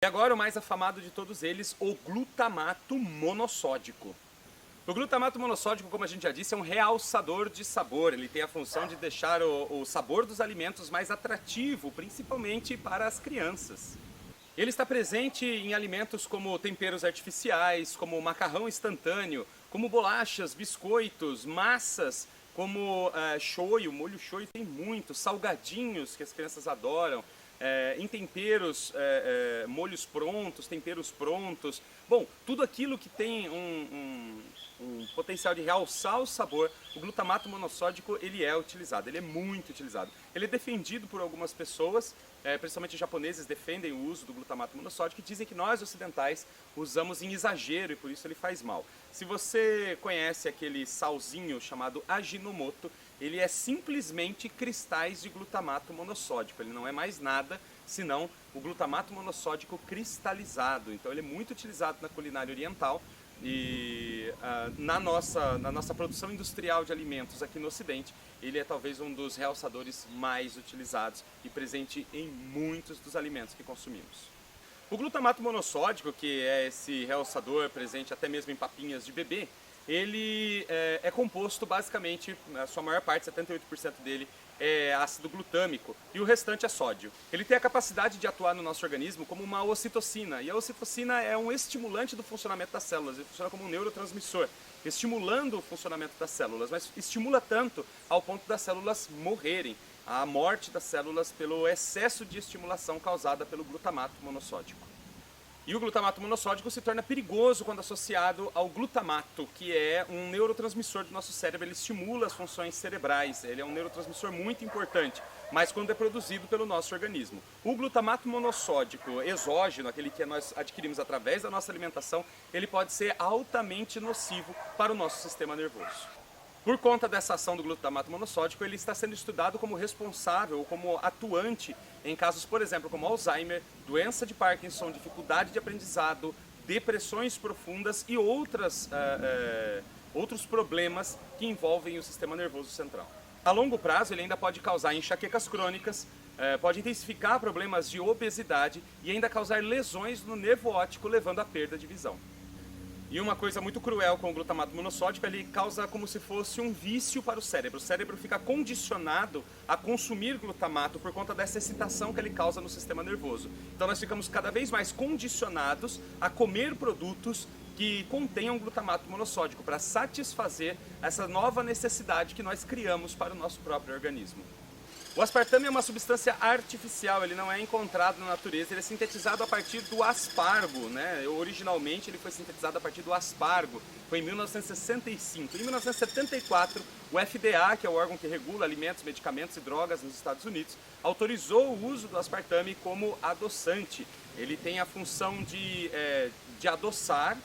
E agora o mais afamado de todos eles, o glutamato monossódico. O glutamato monossódico, como a gente já disse, é um realçador de sabor. Ele tem a função de deixar o sabor dos alimentos mais atrativo, principalmente para as crianças. Ele está presente em alimentos como temperos artificiais, como macarrão instantâneo, como bolachas, biscoitos, massas, como shoyu, molho shoyu tem muito, salgadinhos que as crianças adoram, em temperos, molhos prontos, temperos prontos. Bom, tudo aquilo que tem um potencial de realçar o sabor, o glutamato monossódico ele é utilizado, ele é muito utilizado. Ele é defendido por algumas pessoas, principalmente japoneses defendem o uso do glutamato monossódico e dizem que nós ocidentais usamos em exagero e por isso ele faz mal. Se você conhece aquele salzinho chamado Ajinomoto, ele é simplesmente cristais de glutamato monossódico, ele não é mais nada senão o glutamato monossódico cristalizado. Então ele é muito utilizado na culinária oriental e na nossa produção industrial de alimentos aqui no Ocidente, ele é talvez um dos realçadores mais utilizados e presente em muitos dos alimentos que consumimos. O glutamato monossódico, que é esse realçador presente até mesmo em papinhas de bebê, ele é composto basicamente, a sua maior parte, 78% dele, é ácido glutâmico e o restante é sódio. Ele tem a capacidade de atuar no nosso organismo como uma ocitocina, e a ocitocina é um estimulante do funcionamento das células, ele funciona como um neurotransmissor, estimulando o funcionamento das células, mas estimula tanto ao ponto das células morrerem, a morte das células pelo excesso de estimulação causada pelo glutamato monossódico. E o glutamato monossódico se torna perigoso quando associado ao glutamato, que é um neurotransmissor do nosso cérebro, ele estimula as funções cerebrais, ele é um neurotransmissor muito importante, mas quando é produzido pelo nosso organismo. O glutamato monossódico exógeno, aquele que nós adquirimos através da nossa alimentação, ele pode ser altamente nocivo para o nosso sistema nervoso. Por conta dessa ação do glutamato monossódico, ele está sendo estudado como responsável ou como atuante em casos, por exemplo, como Alzheimer, doença de Parkinson, dificuldade de aprendizado, depressões profundas e outros problemas que envolvem o sistema nervoso central. A longo prazo, ele ainda pode causar enxaquecas crônicas, pode intensificar problemas de obesidade e ainda causar lesões no nervo óptico, levando à perda de visão. E uma coisa muito cruel com o glutamato monossódico, ele causa como se fosse um vício para o cérebro. O cérebro fica condicionado a consumir glutamato por conta dessa excitação que ele causa no sistema nervoso. Então nós ficamos cada vez mais condicionados a comer produtos que contenham glutamato monossódico para satisfazer essa nova necessidade que nós criamos para o nosso próprio organismo. O aspartame é uma substância artificial, ele não é encontrado na natureza, ele é sintetizado a partir do aspargo, né? Originalmente ele foi sintetizado a partir do aspargo, foi em 1965. Em 1974, o FDA, que é o órgão que regula alimentos, medicamentos e drogas nos Estados Unidos, autorizou o uso do aspartame como adoçante. Ele tem a função de adoçar,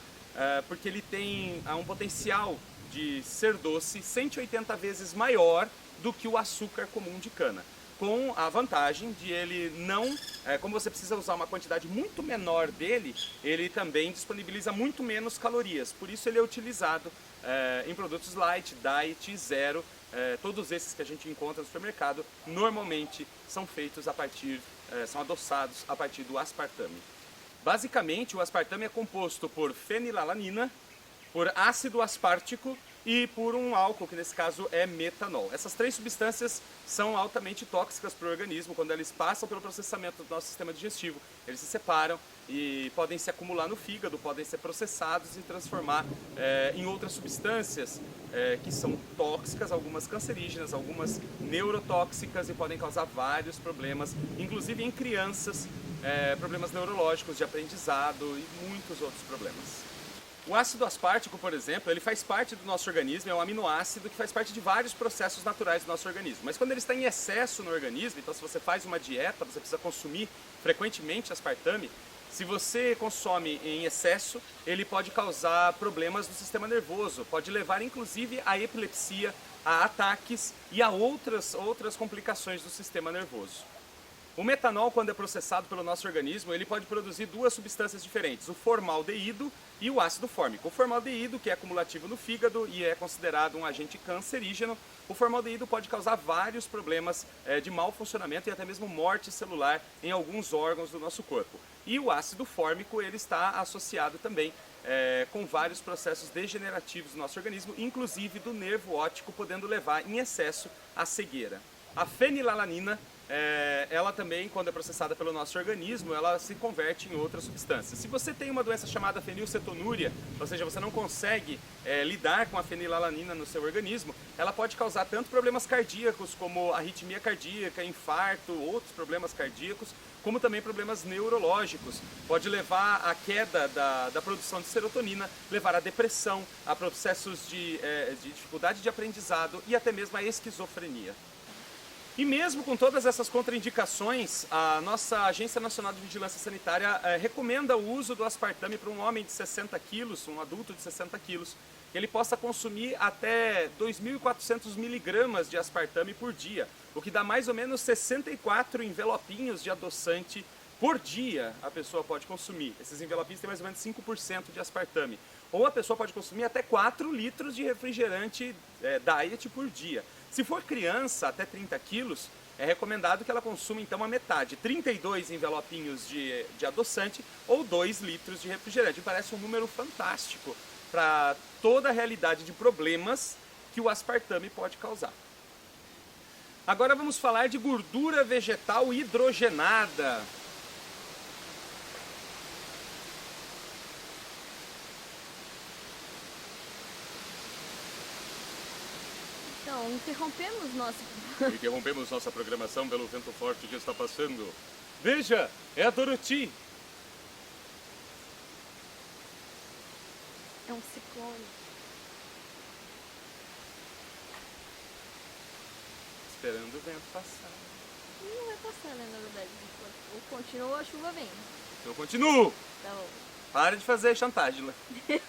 porque ele tem um potencial de ser doce 180 vezes maior do que o açúcar comum de cana, com a vantagem de ele não, como você precisa usar uma quantidade muito menor dele, ele também disponibiliza muito menos calorias, por isso ele é utilizado em produtos light, diet, zero, todos esses que a gente encontra no supermercado, normalmente são feitos a partir, são adoçados a partir do aspartame. Basicamente, o aspartame é composto por fenilalanina, por ácido aspartico e por um álcool, que nesse caso é metanol. Essas três substâncias são altamente tóxicas para o organismo. Quando eles passam pelo processamento do nosso sistema digestivo, eles se separam e podem se acumular no fígado, podem ser processados e transformar em outras substâncias que são tóxicas, algumas cancerígenas, algumas neurotóxicas e podem causar vários problemas, inclusive em crianças, problemas neurológicos, de aprendizado e muitos outros problemas. O ácido aspartico, por exemplo, ele faz parte do nosso organismo, é um aminoácido que faz parte de vários processos naturais do nosso organismo. Mas quando ele está em excesso no organismo, então se você faz uma dieta, você precisa consumir frequentemente aspartame, se você consome em excesso, ele pode causar problemas no sistema nervoso, pode levar inclusive a epilepsia, a ataques e a outras complicações do sistema nervoso. O metanol, quando é processado pelo nosso organismo, ele pode produzir duas substâncias diferentes, o formaldeído e o ácido fórmico. O formaldeído, que é acumulativo no fígado e é considerado um agente cancerígeno, o formaldeído pode causar vários problemas de mau funcionamento e até mesmo morte celular em alguns órgãos do nosso corpo. E o ácido fórmico ele está associado também com vários processos degenerativos do nosso organismo, inclusive do nervo óptico, podendo levar em excesso à cegueira. A fenilalanina, ela também, quando é processada pelo nosso organismo, ela se converte em outras substâncias. Se você tem uma doença chamada fenilcetonúria, ou seja, você não consegue lidar com a fenilalanina no seu organismo, ela pode causar tanto problemas cardíacos como arritmia cardíaca, infarto, outros problemas cardíacos, como também problemas neurológicos. Pode levar à queda da produção de serotonina, levar à depressão, a processos de dificuldade de aprendizado e até mesmo à esquizofrenia. E mesmo com todas essas contraindicações, a nossa Agência Nacional de Vigilância Sanitária recomenda o uso do aspartame para um homem de 60 quilos, um adulto de 60 quilos, que ele possa consumir até 2.400 miligramas de aspartame por dia, o que dá mais ou menos 64 envelopinhos de adoçante por dia a pessoa pode consumir. Esses envelopinhos têm mais ou menos 5% de aspartame. Ou a pessoa pode consumir até 4 litros de refrigerante diet por dia. Se for criança, até 30 quilos, é recomendado que ela consuma então a metade, 32 envelopinhos de adoçante ou 2 litros de refrigerante. Parece um número fantástico para toda a realidade de problemas que o aspartame pode causar. Agora vamos falar de gordura vegetal hidrogenada. Então, interrompemos nossa programação pelo vento forte que está passando. Veja, é a Dorothy. É um ciclone. Esperando o vento passar. Não vai passar, né, na verdade. Ou continua ou a chuva vem. Eu continuo. Tá bom. Para de fazer chantagem, né?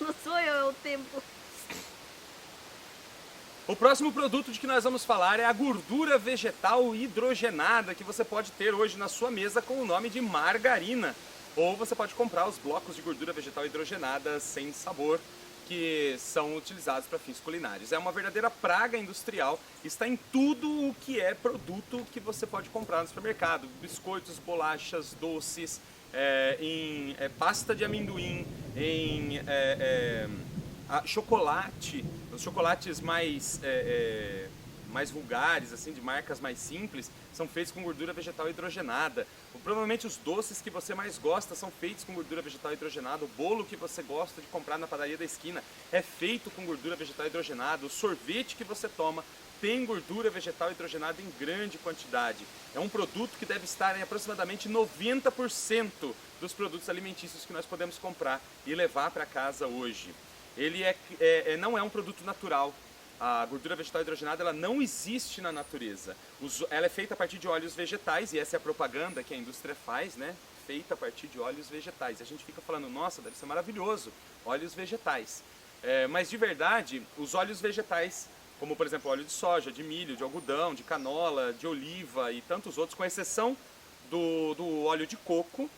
Não sou eu, é o tempo. O próximo produto de que nós vamos falar é a gordura vegetal hidrogenada, que você pode ter hoje na sua mesa com o nome de margarina. Ou você pode comprar os blocos de gordura vegetal hidrogenada sem sabor, que são utilizados para fins culinários. É uma verdadeira praga industrial, está em tudo o que é produto que você pode comprar no supermercado. Biscoitos, bolachas, doces, em pasta de amendoim, em chocolate, os chocolates mais vulgares, assim, de marcas mais simples, são feitos com gordura vegetal hidrogenada. Provavelmente os doces que você mais gosta são feitos com gordura vegetal hidrogenada. O bolo que você gosta de comprar na padaria da esquina é feito com gordura vegetal hidrogenada. O sorvete que você toma tem gordura vegetal hidrogenada em grande quantidade. É um produto que deve estar em aproximadamente 90% dos produtos alimentícios que nós podemos comprar e levar para casa hoje. Ele não é um produto natural. A gordura vegetal hidrogenada ela não existe na natureza. Ela é feita a partir de óleos vegetais, e essa é a propaganda que a indústria faz, né? Feita a partir de óleos vegetais. A gente fica falando, nossa, deve ser maravilhoso, óleos vegetais. Mas de verdade, os óleos vegetais, como por exemplo óleo de soja, de milho, de algodão, de canola, de oliva e tantos outros, com exceção do óleo de coco,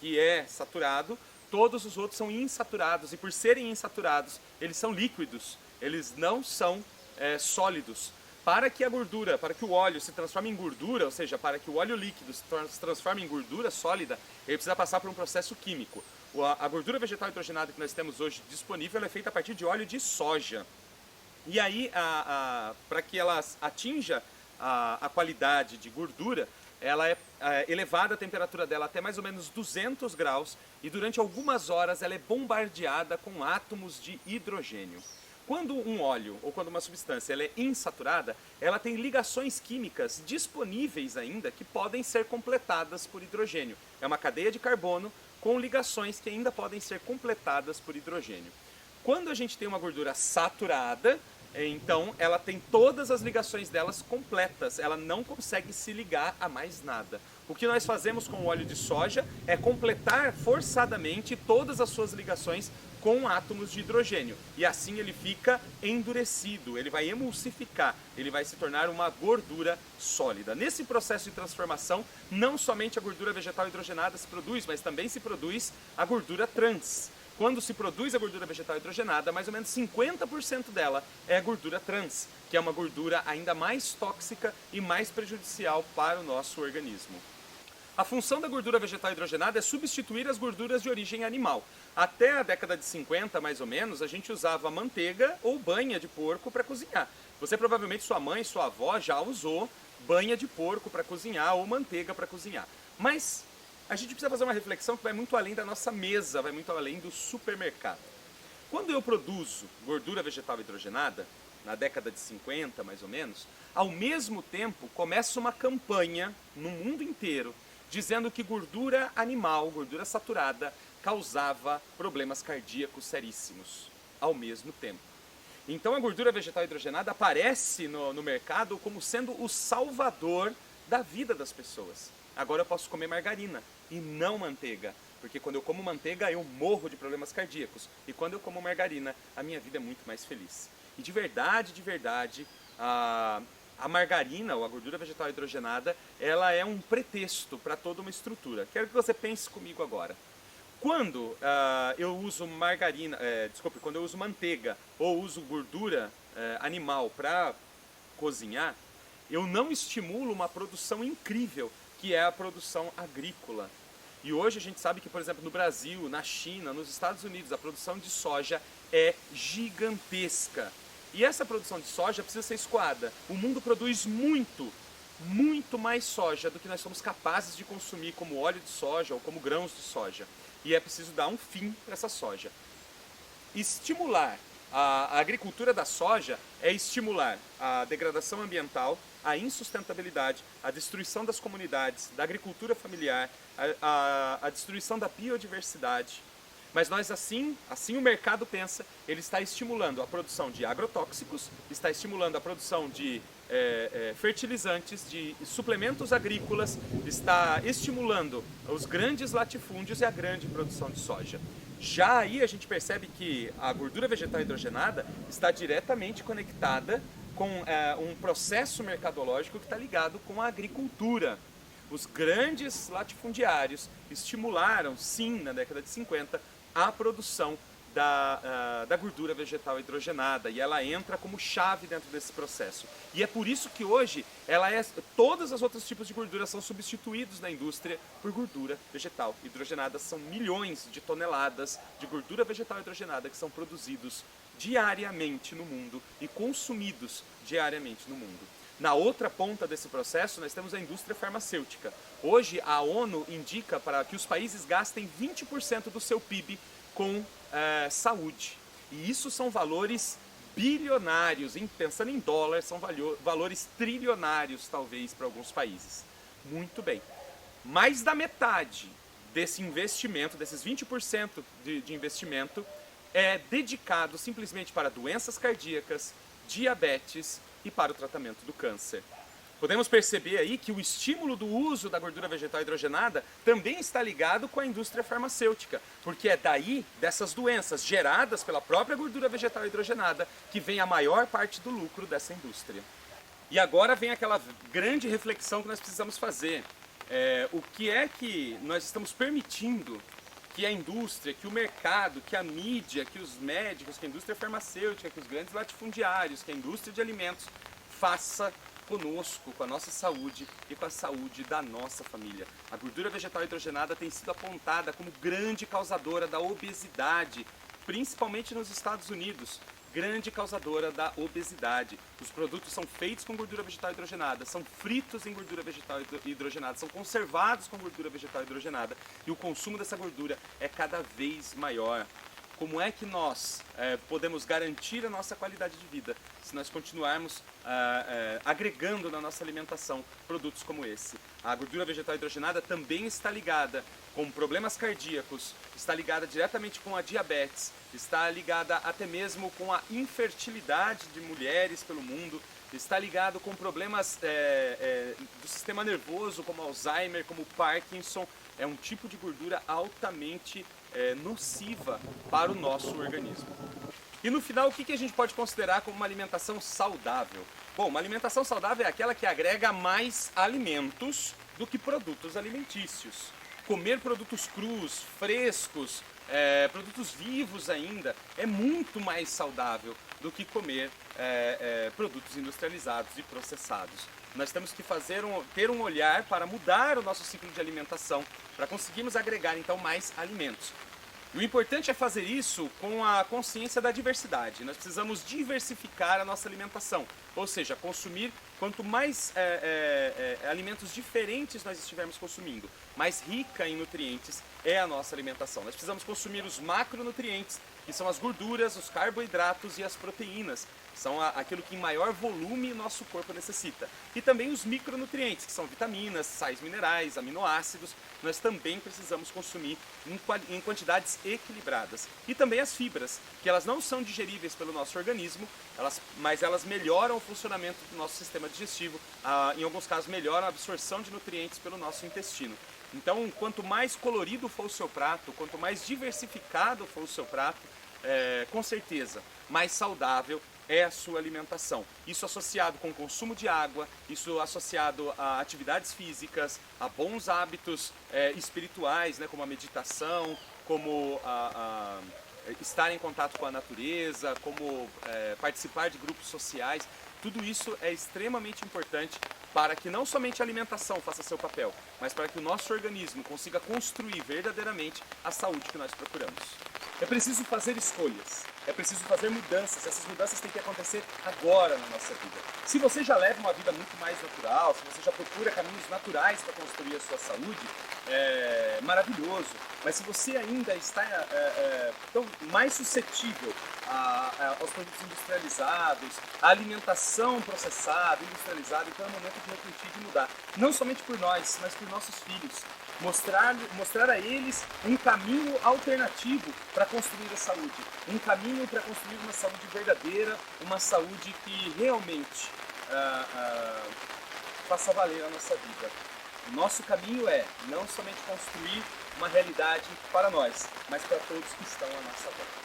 que é saturado, todos os outros são insaturados, e por serem insaturados, eles são líquidos. Eles não são sólidos. Para que o óleo se transforme em gordura, ou seja, para que o óleo líquido se transforme em gordura sólida, ele precisa passar por um processo químico. A gordura vegetal hidrogenada que nós temos hoje disponível ela é feita a partir de óleo de soja. E aí, para que ela atinja a qualidade de gordura, ela é elevada a temperatura dela até mais ou menos 200 graus e durante algumas horas ela é bombardeada com átomos de hidrogênio. Quando um óleo ou quando uma substância ela é insaturada, ela tem ligações químicas disponíveis ainda que podem ser completadas por hidrogênio. É uma cadeia de carbono com ligações que ainda podem ser completadas por hidrogênio. Quando a gente tem uma gordura saturada, então ela tem todas as ligações delas completas, ela não consegue se ligar a mais nada. O que nós fazemos com o óleo de soja é completar forçadamente todas as suas ligações com átomos de hidrogênio. E assim ele fica endurecido, ele vai emulsificar, ele vai se tornar uma gordura sólida. Nesse processo de transformação, não somente a gordura vegetal hidrogenada se produz, mas também se produz a gordura trans. Quando se produz a gordura vegetal hidrogenada, mais ou menos 50% dela é a gordura trans, que é uma gordura ainda mais tóxica e mais prejudicial para o nosso organismo. A função da gordura vegetal hidrogenada é substituir as gorduras de origem animal. Até a década de 50, mais ou menos, a gente usava manteiga ou banha de porco para cozinhar. Você provavelmente, sua mãe, sua avó já usou banha de porco para cozinhar ou manteiga para cozinhar. Mas a gente precisa fazer uma reflexão que vai muito além da nossa mesa, vai muito além do supermercado. Quando eu produzo gordura vegetal hidrogenada, na década de 50 mais ou menos, ao mesmo tempo começa uma campanha no mundo inteiro dizendo que gordura animal, gordura saturada, causava problemas cardíacos seríssimos ao mesmo tempo. Então a gordura vegetal hidrogenada aparece no mercado como sendo o salvador da vida das pessoas. Agora eu posso comer margarina e não manteiga, porque quando eu como manteiga eu morro de problemas cardíacos, e quando eu como margarina a minha vida é muito mais feliz. E de verdade, a margarina, ou a gordura vegetal hidrogenada, ela é um pretexto para toda uma estrutura. Quero que você pense comigo agora. Quando eu uso quando eu uso manteiga ou uso gordura animal para cozinhar, eu não estimulo uma produção incrível, que é a produção agrícola. E hoje a gente sabe que, por exemplo, no Brasil, na China, nos Estados Unidos, a produção de soja é gigantesca. E essa produção de soja precisa ser escoada. O mundo produz muito mais soja do que nós somos capazes de consumir como óleo de soja ou como grãos de soja. E é preciso dar um fim para essa soja. Estimular a agricultura da soja é estimular a degradação ambiental, a insustentabilidade, a destruição das comunidades, da agricultura familiar, a destruição da biodiversidade. Mas nós assim o mercado pensa, ele está estimulando a produção de agrotóxicos, está estimulando a produção de fertilizantes, de suplementos agrícolas, está estimulando os grandes latifúndios e a grande produção de soja. Já aí a gente percebe que a gordura vegetal hidrogenada está diretamente conectada com um processo mercadológico que está ligado com a agricultura. Os grandes latifundiários estimularam, sim, na década de 50, a produção da gordura vegetal hidrogenada, e ela entra como chave dentro desse processo. E é por isso que hoje todas as outros tipos de gordura são substituídos na indústria por gordura vegetal hidrogenada. São milhões de toneladas de gordura vegetal hidrogenada que são produzidos diariamente no mundo e consumidos diariamente no mundo. Na outra ponta desse processo, nós temos a indústria farmacêutica. Hoje, a ONU indica para que os países gastem 20% do seu PIB com saúde. E isso são valores bilionários, pensando em dólar, são valores trilionários, talvez, para alguns países. Muito bem. Mais da metade desse investimento, desses 20% de investimento, é dedicado simplesmente para doenças cardíacas, diabetes e para o tratamento do câncer. Podemos perceber aí que o estímulo do uso da gordura vegetal hidrogenada também está ligado com a indústria farmacêutica, porque é daí, dessas doenças geradas pela própria gordura vegetal hidrogenada, que vem a maior parte do lucro dessa indústria. E agora vem aquela grande reflexão que nós precisamos fazer. O que é que nós estamos permitindo que a indústria, que o mercado, que a mídia, que os médicos, que a indústria farmacêutica, que os grandes latifundiários, que a indústria de alimentos faça conosco, com a nossa saúde e com a saúde da nossa família. A gordura vegetal hidrogenada tem sido apontada como grande causadora da obesidade, principalmente nos Estados Unidos. Grande causadora da obesidade. Os produtos são feitos com gordura vegetal hidrogenada, são fritos em gordura vegetal hidrogenada, são conservados com gordura vegetal hidrogenada, e o consumo dessa gordura é cada vez maior. Como é que nós podemos garantir a nossa qualidade de vida se nós continuarmos agregando na nossa alimentação produtos como esse? A gordura vegetal hidrogenada também está ligada com problemas cardíacos, está ligada diretamente com a diabetes, está ligada até mesmo com a infertilidade de mulheres pelo mundo, está ligado com problemas do sistema nervoso, como Alzheimer, como Parkinson. É um tipo de gordura altamente nociva para o nosso organismo. E no final, o que a gente pode considerar como uma alimentação saudável? Bom, uma alimentação saudável é aquela que agrega mais alimentos do que produtos alimentícios. Comer produtos crus, frescos, produtos vivos ainda, é muito mais saudável do que comer produtos industrializados e processados. Nós temos que ter um olhar para mudar o nosso ciclo de alimentação, para conseguirmos agregar então mais alimentos. E o importante é fazer isso com a consciência da diversidade. Nós precisamos diversificar a nossa alimentação, ou seja, consumir quanto mais alimentos diferentes nós estivermos consumindo, mais rica em nutrientes é a nossa alimentação. Nós precisamos consumir os macronutrientes, que são as gorduras, os carboidratos e as proteínas. São aquilo que em maior volume nosso corpo necessita. E também os micronutrientes, que são vitaminas, sais minerais, aminoácidos, nós também precisamos consumir em quantidades equilibradas. E também as fibras, que elas não são digeríveis pelo nosso organismo, mas elas melhoram o funcionamento do nosso sistema digestivo, em alguns casos melhoram a absorção de nutrientes pelo nosso intestino. Então, quanto mais colorido for o seu prato, quanto mais diversificado for o seu prato, com certeza, mais saudável é a sua alimentação. Isso associado com o consumo de água, isso associado a atividades físicas, a bons hábitos espirituais, né, como a meditação, como estar em contato com a natureza, como participar de grupos sociais. Tudo isso é extremamente importante para que não somente a alimentação faça seu papel, mas para que o nosso organismo consiga construir verdadeiramente a saúde que nós procuramos. É preciso fazer escolhas, é preciso fazer mudanças. Essas mudanças têm que acontecer agora na nossa vida. Se você já leva uma vida muito mais natural, se você já procura caminhos naturais para construir a sua saúde, é maravilhoso. Mas se você ainda está tão mais suscetível aos produtos industrializados, à alimentação processada, industrializada, então é o momento de refletir e de mudar. Não somente por nós, mas por nossos filhos. Mostrar a eles um caminho alternativo para construir a saúde. Um caminho para construir uma saúde verdadeira, uma saúde que realmente faça valer a nossa vida. O nosso caminho é não somente construir uma realidade para nós, mas para todos que estão à nossa volta.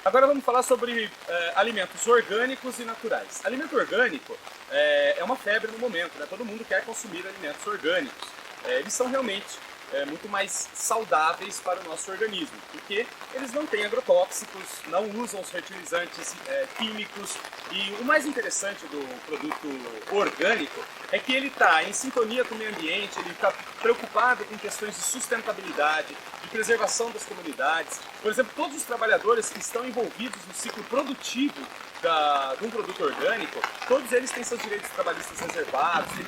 Agora vamos falar sobre alimentos orgânicos e naturais. Alimento orgânico é uma febre no momento, né? Todo mundo quer consumir alimentos orgânicos. Eles são realmente muito mais saudáveis para o nosso organismo, porque eles não têm agrotóxicos, não usam os fertilizantes químicos, e o mais interessante do produto orgânico é que ele está em sintonia com o meio ambiente, ele está preocupado com questões de sustentabilidade, de preservação das comunidades. Por exemplo, todos os trabalhadores que estão envolvidos no ciclo produtivo de um produto orgânico, todos eles têm seus direitos trabalhistas reservados, têm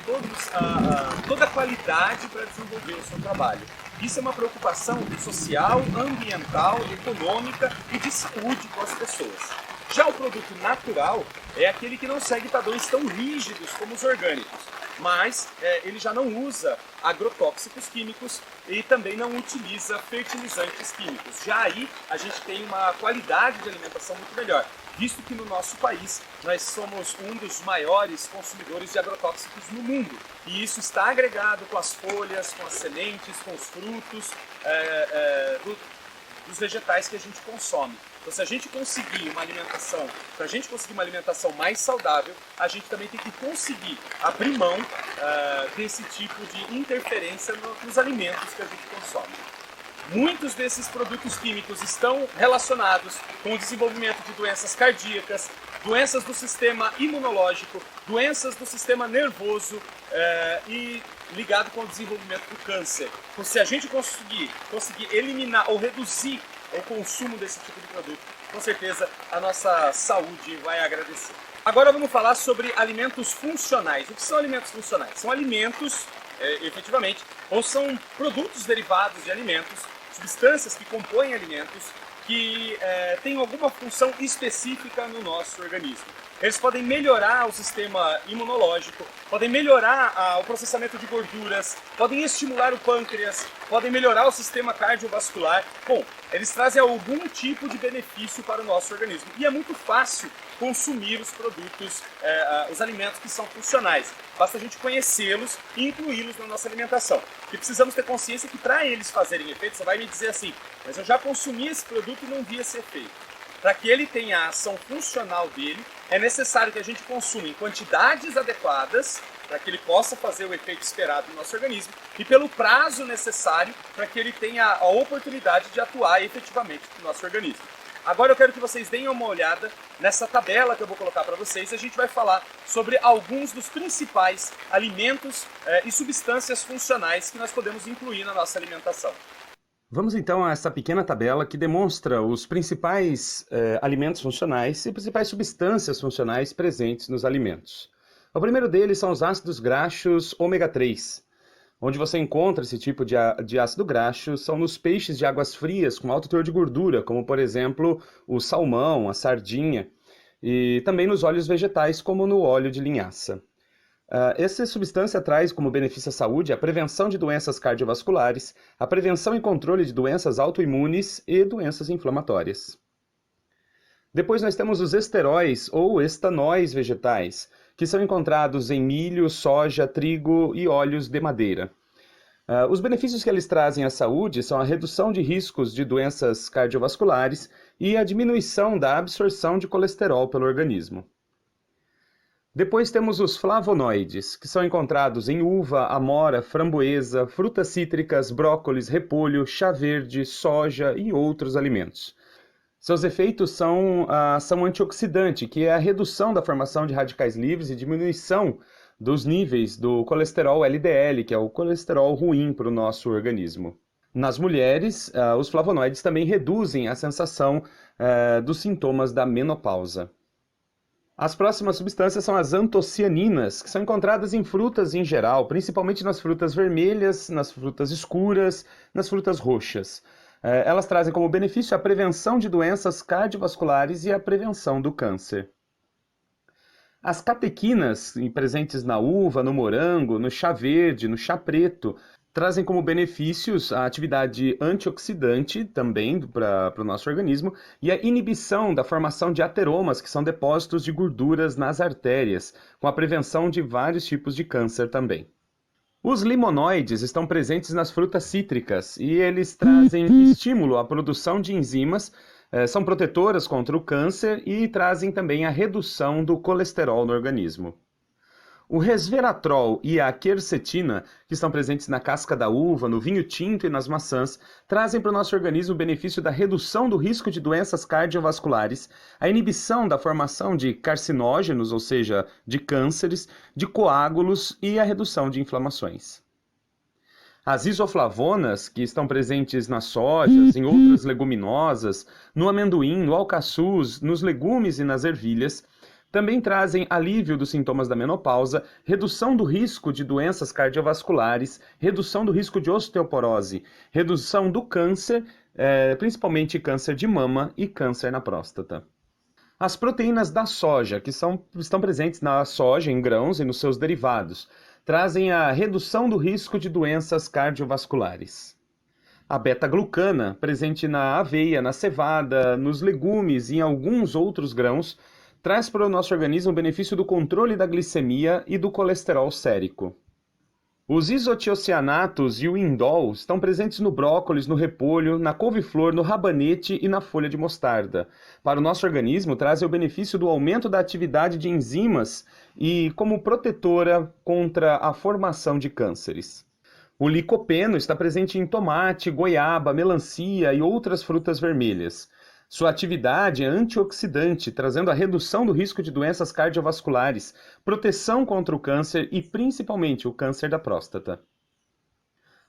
toda a qualidade para desenvolver o seu trabalho. Isso é uma preocupação social, ambiental, econômica e de saúde com as pessoas. Já o produto natural é aquele que não segue padrões tão rígidos como os orgânicos, mas ele já não usa agrotóxicos químicos e também não utiliza fertilizantes químicos. Já aí a gente tem uma qualidade de alimentação muito melhor, visto que no nosso país nós somos um dos maiores consumidores de agrotóxicos no mundo. E isso está agregado com as folhas, com as sementes, com os frutos dos vegetais que a gente consome. Então, se a gente conseguir uma alimentação, para a gente conseguir uma alimentação mais saudável, a gente também tem que conseguir abrir mão desse tipo de interferência nos alimentos que a gente consome. Muitos desses produtos químicos estão relacionados com o desenvolvimento de doenças cardíacas, doenças do sistema imunológico, doenças do sistema nervoso e ligado com o desenvolvimento do câncer. Então, se a gente conseguir eliminar ou reduzir o consumo desse tipo de produto, com certeza a nossa saúde vai agradecer. Agora vamos falar sobre alimentos funcionais. O que são alimentos funcionais? São alimentos, efetivamente, ou são produtos derivados de alimentos, substâncias que compõem alimentos que têm alguma função específica no nosso organismo. Eles podem melhorar o sistema imunológico, podem melhorar o processamento de gorduras, podem estimular o pâncreas, podem melhorar o sistema cardiovascular. Bom, eles trazem algum tipo de benefício para o nosso organismo. E é muito fácil consumir os produtos, os alimentos que são funcionais. Basta a gente conhecê-los e incluí-los na nossa alimentação. E precisamos ter consciência que para eles fazerem efeito, você vai me dizer assim, mas eu já consumi esse produto e não vi esse efeito. Para que ele tenha a ação funcional dele, é necessário que a gente consuma em quantidades adequadas para que ele possa fazer o efeito esperado no nosso organismo e pelo prazo necessário para que ele tenha a oportunidade de atuar efetivamente no nosso organismo. Agora eu quero que vocês deem uma olhada nessa tabela que eu vou colocar para vocês. A gente vai falar sobre alguns dos principais alimentos e substâncias funcionais que nós podemos incluir na nossa alimentação. Vamos então a essa pequena tabela que demonstra os principais alimentos funcionais e principais substâncias funcionais presentes nos alimentos. O primeiro deles são os ácidos graxos ômega 3. Onde você encontra esse tipo de ácido graxo são nos peixes de águas frias com alto teor de gordura, como por exemplo o salmão, a sardinha, e também nos óleos vegetais, como no óleo de linhaça. Essa substância traz como benefício à saúde a prevenção de doenças cardiovasculares, a prevenção e controle de doenças autoimunes e doenças inflamatórias. Depois nós temos os esteróis ou estanóis vegetais, que são encontrados em milho, soja, trigo e óleos de madeira. Os benefícios que eles trazem à saúde são a redução de riscos de doenças cardiovasculares e a diminuição da absorção de colesterol pelo organismo. Depois temos os flavonoides, que são encontrados em uva, amora, framboesa, frutas cítricas, brócolis, repolho, chá verde, soja e outros alimentos. Seus efeitos são a ação antioxidante, que é a redução da formação de radicais livres e diminuição dos níveis do colesterol LDL, que é o colesterol ruim para o nosso organismo. Nas mulheres, os flavonoides também reduzem a sensação dos sintomas da menopausa. As próximas substâncias são as antocianinas, que são encontradas em frutas em geral, principalmente nas frutas vermelhas, nas frutas escuras, nas frutas roxas. Elas trazem como benefício a prevenção de doenças cardiovasculares e a prevenção do câncer. As catequinas, presentes na uva, no morango, no chá verde, no chá preto, trazem como benefícios a atividade antioxidante também para o nosso organismo e a inibição da formação de ateromas, que são depósitos de gorduras nas artérias, com a prevenção de vários tipos de câncer também. Os limonoides estão presentes nas frutas cítricas e eles trazem estímulo à produção de enzimas, são protetoras contra o câncer e trazem também a redução do colesterol no organismo. O resveratrol e a quercetina, que estão presentes na casca da uva, no vinho tinto e nas maçãs, trazem para o nosso organismo o benefício da redução do risco de doenças cardiovasculares, a inibição da formação de carcinógenos, ou seja, de cânceres, de coágulos e a redução de inflamações. As isoflavonas, que estão presentes nas sojas, em outras leguminosas, no amendoim, no alcaçuz, nos legumes e nas ervilhas, também trazem alívio dos sintomas da menopausa, redução do risco de doenças cardiovasculares, redução do risco de osteoporose, redução do câncer, principalmente câncer de mama e câncer na próstata. As proteínas da soja, que estão presentes na soja em grãos e nos seus derivados, trazem a redução do risco de doenças cardiovasculares. A beta-glucana, presente na aveia, na cevada, nos legumes e em alguns outros grãos, traz para o nosso organismo o benefício do controle da glicemia e do colesterol sérico. Os isotiocianatos e o indol estão presentes no brócolis, no repolho, na couve-flor, no rabanete e na folha de mostarda. Para o nosso organismo, trazem o benefício do aumento da atividade de enzimas e como protetora contra a formação de cânceres. O licopeno está presente em tomate, goiaba, melancia e outras frutas vermelhas. Sua atividade é antioxidante, trazendo a redução do risco de doenças cardiovasculares, proteção contra o câncer e principalmente o câncer da próstata.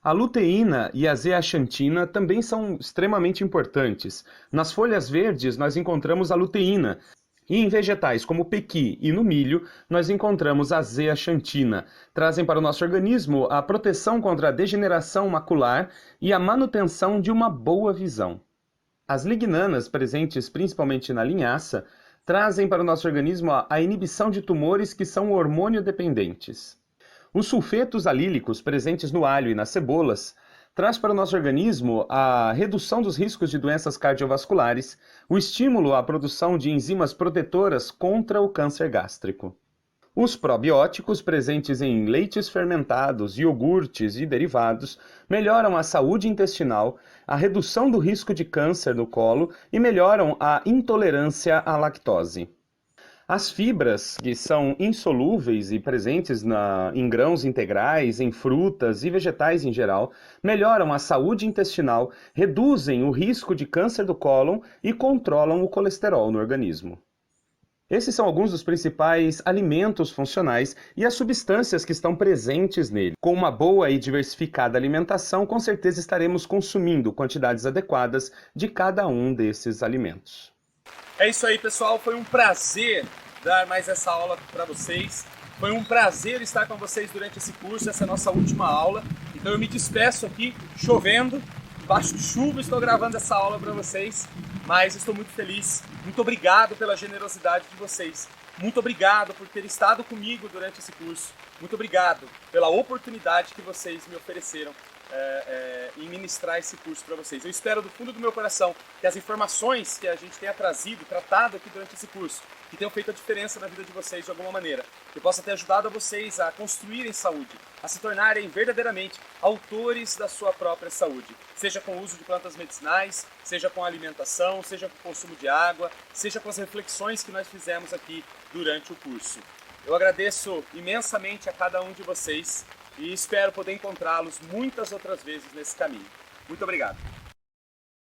A luteína e a zeaxantina também são extremamente importantes. Nas folhas verdes nós encontramos a luteína, e em vegetais como o pequi e no milho nós encontramos a zeaxantina. Trazem para o nosso organismo a proteção contra a degeneração macular e a manutenção de uma boa visão. As lignanas, presentes principalmente na linhaça, trazem para o nosso organismo a inibição de tumores que são hormônio-dependentes. Os sulfetos alílicos, presentes no alho e nas cebolas, traz para o nosso organismo a redução dos riscos de doenças cardiovasculares, o estímulo à produção de enzimas protetoras contra o câncer gástrico. Os probióticos presentes em leites fermentados, iogurtes e derivados melhoram a saúde intestinal, a redução do risco de câncer do colo e melhoram a intolerância à lactose. As fibras, que são insolúveis e presentes em grãos integrais, em frutas e vegetais em geral, melhoram a saúde intestinal, reduzem o risco de câncer do cólon e controlam o colesterol no organismo. Esses são alguns dos principais alimentos funcionais e as substâncias que estão presentes nele. Com uma boa e diversificada alimentação, com certeza estaremos consumindo quantidades adequadas de cada um desses alimentos. É isso aí, pessoal. Foi um prazer dar mais essa aula para vocês. Foi um prazer estar com vocês durante esse curso, essa é a nossa última aula. Então eu me despeço aqui, chovendo, debaixo de chuva, estou gravando essa aula para vocês, mas estou muito feliz. Muito obrigado pela generosidade de vocês. Muito obrigado por ter estado comigo durante esse curso. Muito obrigado pela oportunidade que vocês me ofereceram em ministrar esse curso para vocês. Eu espero do fundo do meu coração que as informações que a gente tenha trazido, tratado aqui durante esse curso, que tenham feito a diferença na vida de vocês de alguma maneira, que possa ter ajudado a vocês a construírem saúde, a se tornarem verdadeiramente autores da sua própria saúde, seja com o uso de plantas medicinais, seja com a alimentação, seja com o consumo de água, seja com as reflexões que nós fizemos aqui durante o curso. Eu agradeço imensamente a cada um de vocês e espero poder encontrá-los muitas outras vezes nesse caminho. Muito obrigado.